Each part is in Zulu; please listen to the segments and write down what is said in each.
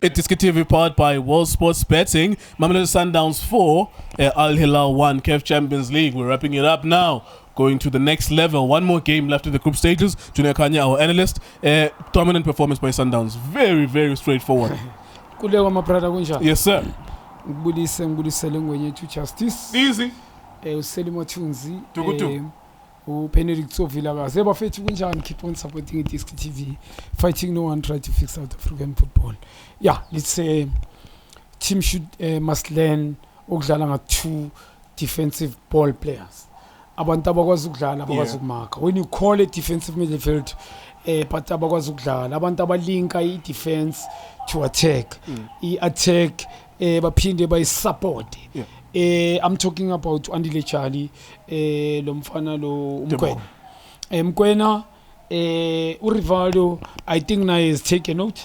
iDiskiTV powered by World Sports Betting. Mamelodi Sundowns 4, Al Hilal 1, CAF Champions League. We're wrapping it up now. Going to the next level. One more game left in the group stages. Junior Khanye, our analyst. Dominant performance by Sundowns. Very, very straightforward. Yes, sir. Justice. Easy. Benedict keep on supporting iDiskiTV, fighting no one try to fix South African football. Yeah, let's say team should must learn two defensive ball players. When you call it defensive midfield, but link defense to attack. Attack by support. Yeah. I'm talking about Andile Charlie, Lomfana lo Mokoena, Urivaldo. I think now is taken out.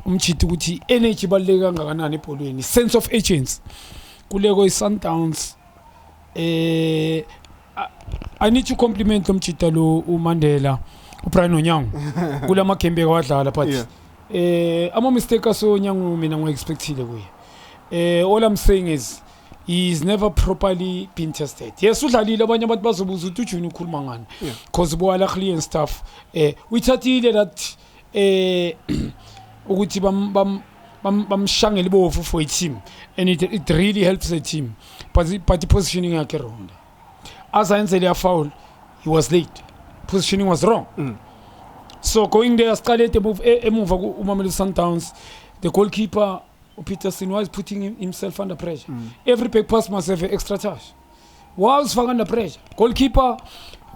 Umchituti energy balega ngakanani polweni. Sense of agents. Kulego is Sundowns. I need to compliment Umchitalo Mandela Onyango. Kula makembe wadlala but I'm a mistake so Onyango mina expected away. All I'm saying is he's never properly been tested. Yes, udlalile abanye abantu bazobuza ukuthi ujuni ukhuluma ngani because boalakli and stuff. We thathile that ukuthi bamshangele bofu for a team and it really helps the team. But the positioning yakhe wrong. As I said, a foul, he was late. Positioning was wrong. So going there, started a move Mamelodi Sundowns. The goalkeeper Pieterse was putting himself under pressure. Every back pass must have an extra touch. Was under pressure. Goalkeeper,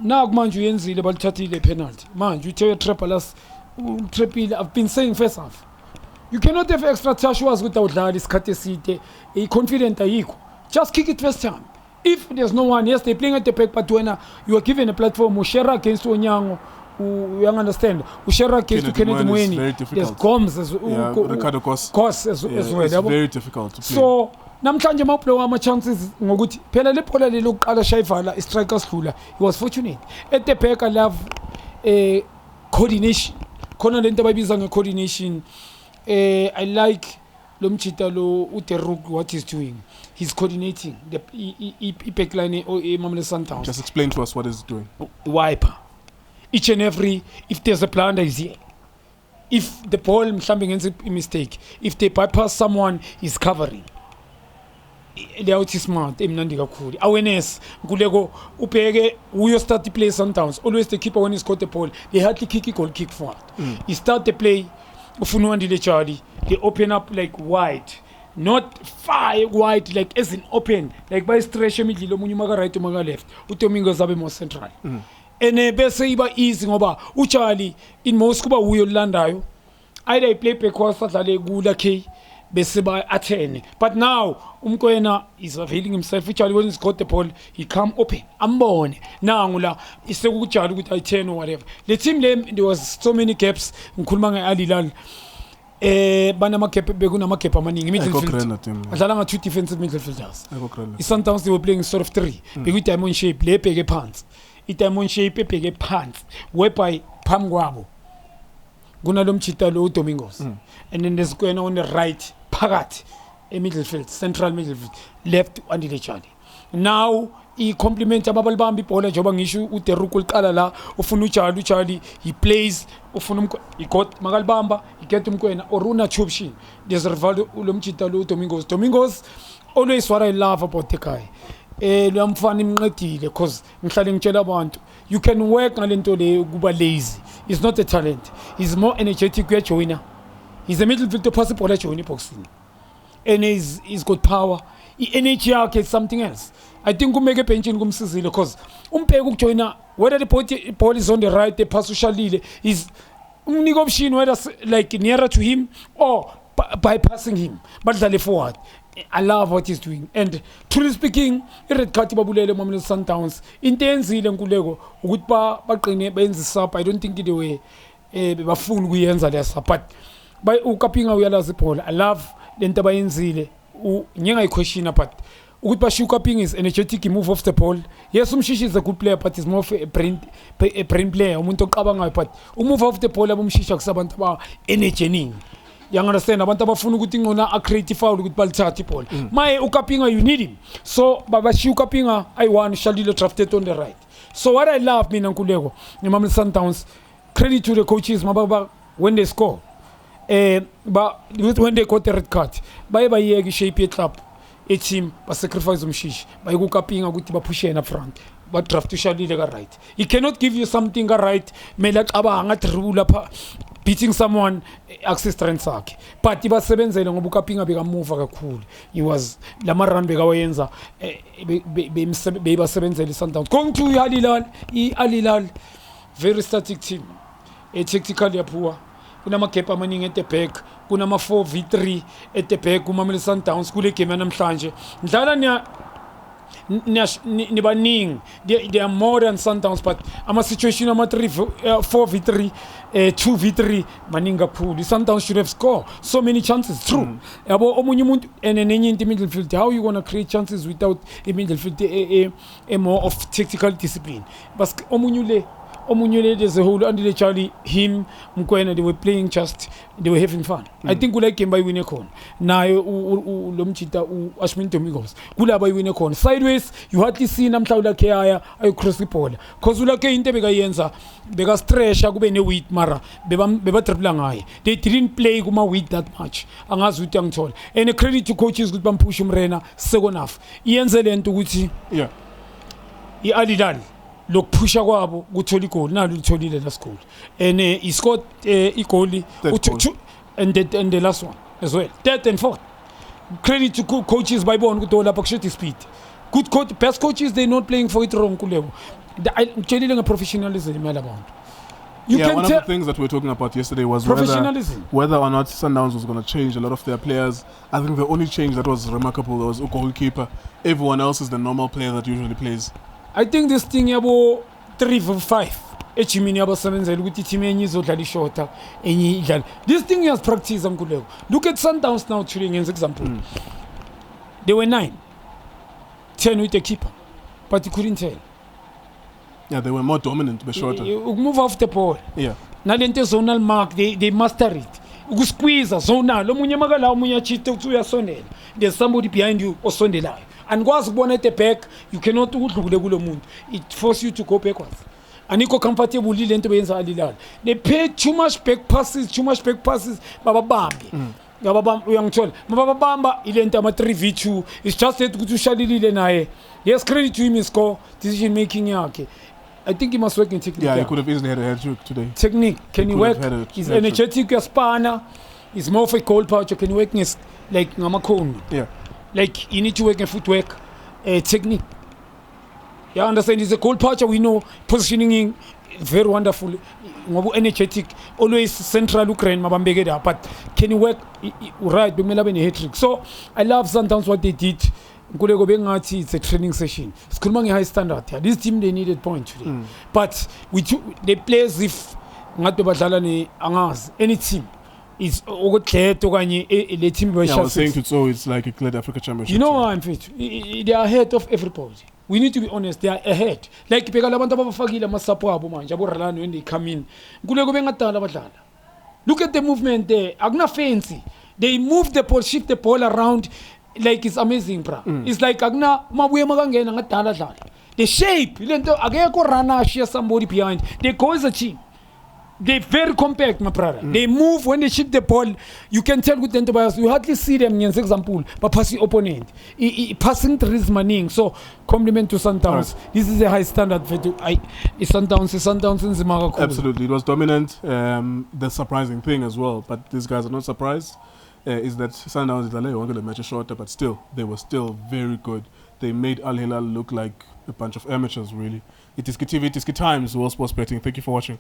now man you yenzile balchatile penalty. Man, you tell your trapalers, I've been saying first half. You cannot have extra touch was without this courtesy, a confident equal. Just kick it first time. If there's no one, yes, they're playing at the back, but when you are given a platform, Ushera against Onyango, you understand. Ushera against Kennedy Mokoena. There's Gomes as well. It's very difficult to play. So, namhlanje mawuplawa ama chances ngokuthi phela le bhola lelo qala shayivala strikers khula. He was fortunate. At the back I love coordination. Khona lento abayibiza nge-coordination. I like Lomchitalo Uteruk what he's doing. He's coordinating the backline Mamelodi Sundowns. Just explain to us what he's doing. Wiper. Each and every, if there's a blunder, is here. If the ball is a mistake, if they bypass someone, he's covering. They are smart. Awareness. Gulego upege. We start to play Sundowns. Always the keeper when he scored the ball, they had to kick it or kick forward. He start to play. They open up like wide. Not far wide, like as in open, like by stretch middle, Munyumaga right to Maga left, Utomingo Zabe more central. And Besaiba easy over Uchali in Moscow, we land. Either play because Satale Gula K, Beseba attend. But now Mokoena is availing himself, which when he's got the ball, he come open. I'm born. Now it's a good child with I 10 or whatever. The team name there was so many caps in Kulmanga Alilal. Banama kepa beguna makepa maningi midfield. Adalanga two defensive midfielders. Sometimes they were playing sort of three. Begu diamond shape, le pege pants. Diamond shape pege pants. Whereby Pamguabo. Guna Lomchitalo Domingos. And then there's going on the right Pagat, a midfield, central midfield, left under the Charlie. Now he complements Ababal Bambi Pola Jobangishu Uterukul Kalala, Ufunucha Charlie, he plays he got Magalbamba, he get Mokoena, Oruna Chubshin. There's Rivaldo Ulumchitalo Domingos. Always what I love about the guy. Because you can work into the Guba lazy. He's not a talent. He's more energetic winner. He's a midfielder possible boxing. And he's got power. Energy is something else. I think we make a pension because whether the ball is on the right, the pass to Shalulile is whether like nearer to him or bypassing him. But the forward. I love what he's doing. And truly speaking, red card babulele Mamelodi Sundowns intensile nkuleko ukuthi baqine benze sub. I don't think the way bafuna kuyenza lesa but by ukapinga uyalazi Paul. I love lento bayenzile nyenga question but ukuthi bashukaping is energetic, he move off the ball. Yes, Umshishi is a good player but he's more of a brain player umuntu oqabangayo but move off the ball abumshisha kusabantu ba energy eningi. You understand? Abantu abafuna ukuthi ngona a creative foul ukuthi balithathe iball. Maye uKapinga you need him. So babashi uKapinga I1 Shalulile drafted on the right. So what I love mina Nkuleko, Mamelodi Sundowns, credit to the coaches mababa when they score. But when they got the red card, baye bayeke shape club a team ba sacrifice umshishi. Baye uKapinga ukuthi ba push up front. But draft to Shalulile ka right. He cannot give you something ka right. Mela abanga dribble lapha beating someone access strength sakhe. But ibasebenzele ngoba uKapinga bekamove kakhulu. He was lama run bekawayenza bebasebenzele Sundowns. Going to Hilal, very static team. A tactical yapua. Kuna makhepa amaningi at the back. Kuna ma 4v3 at the back. Mamelodi Sundowns kule game namhlanje. Ndlala nibaning they are more than Sundowns, but I'm a situation I'm 4v3 2v3 maninga pool. The Sundowns should have scored so many chances. True. And in the middle field, how you gonna create chances without a middle field a more of tactical discipline? But Omunyule there's a whole under the Charlie, him, Mokoena, they were playing just, they were having fun. I think Gula came by winning con. Now Lomchita Ashmin Tomigos. Gula by winning con. Sideways, you hardly see Namtauda Kaya, I cross the pole. Kozula K Intebega Yenza, Bega Stretch, Agubene wheat Mara, Beba Triplangai. They didn't play Guma wheat that much. Angas with young tall. And a credit to coaches with Bampush Morena, second half. Ianzel to Gucci. Yeah. Adidal. Look, pusha kwabo kuthola igoli nalo litholile la school and he scored igoli and the last one as well, third and fourth. Credit to coaches by bona ukuthi lapha kushuthi speed. Good coach, best coaches, they not playing for it wrong kulewo. I'm professionalism about. One of the things that we were talking about yesterday was whether or not Sundowns was going to change a lot of their players. I think the only change that was remarkable was a goalkeeper. Everyone else is the normal player that usually plays. I think this thing yabo 3-5. Echimini yabo sebenza ukuthi team enye izodlala ishota enye idlala. This thing has practice Nkuleko. Look at Sundowns now today as example. They were 9. 10 with the keeper. But he couldn't tell. Yeah, they were more dominant but shorter. Move off the ball. Yeah. Nalente zonal mark, they master it. Squeeze zonal. Omunye magala omunye chite uya sonela. There's somebody behind you osondela. And once born at the back, you cannot do it forces you to go backwards. And you go comfortable they pay too much back passes, Baba Bambi. Baba young child. Baba Bamba, Ilenta 3v2. It's just that to Shalulile nae. Yes, credit to him in score, decision making. Okay. I think he must work in technique. Yeah, he could have easily had a head trick today. Technique. Can he work? He's energetic as Spana. He's more of a cold pouch. Can you work like Namakon? Yeah. Like you need to work in footwork, technique. You understand? He's a cold poucher. We know positioning very wonderful. Energetic, always central Ukraine. But can you work right? So I love sometimes what they did. It's a training session. It's high standard. This team they needed points today. But they play as if any team. It's the team. Yeah, I was saying to so it's like a clear Africa Championship. You know what I'm fit? They are ahead of everybody. We need to be honest. They are ahead. Like when they come in. Look at the movement there. Agna fancy. They move the ball, shift the ball around. Like it's amazing, bro. It's like Agna the shape. Somebody behind. They go as a team. They're very compact, my brother. They move when they shift the ball. You can tell with the enterprise. You hardly see them in example, but passing opponent. Passing through is manning. So, compliment to Sundowns. Right. This is a high standard for Sundowns in Zimbabwe. Absolutely. It was dominant. The surprising thing as well, but these guys are not surprised, is that Sundowns weren't going to match a shorter, but still, they were still very good. They made Al Hilal look like a bunch of amateurs, really. iDiskiTV, iDiskiTimes, World Sports Betting. Thank you for watching.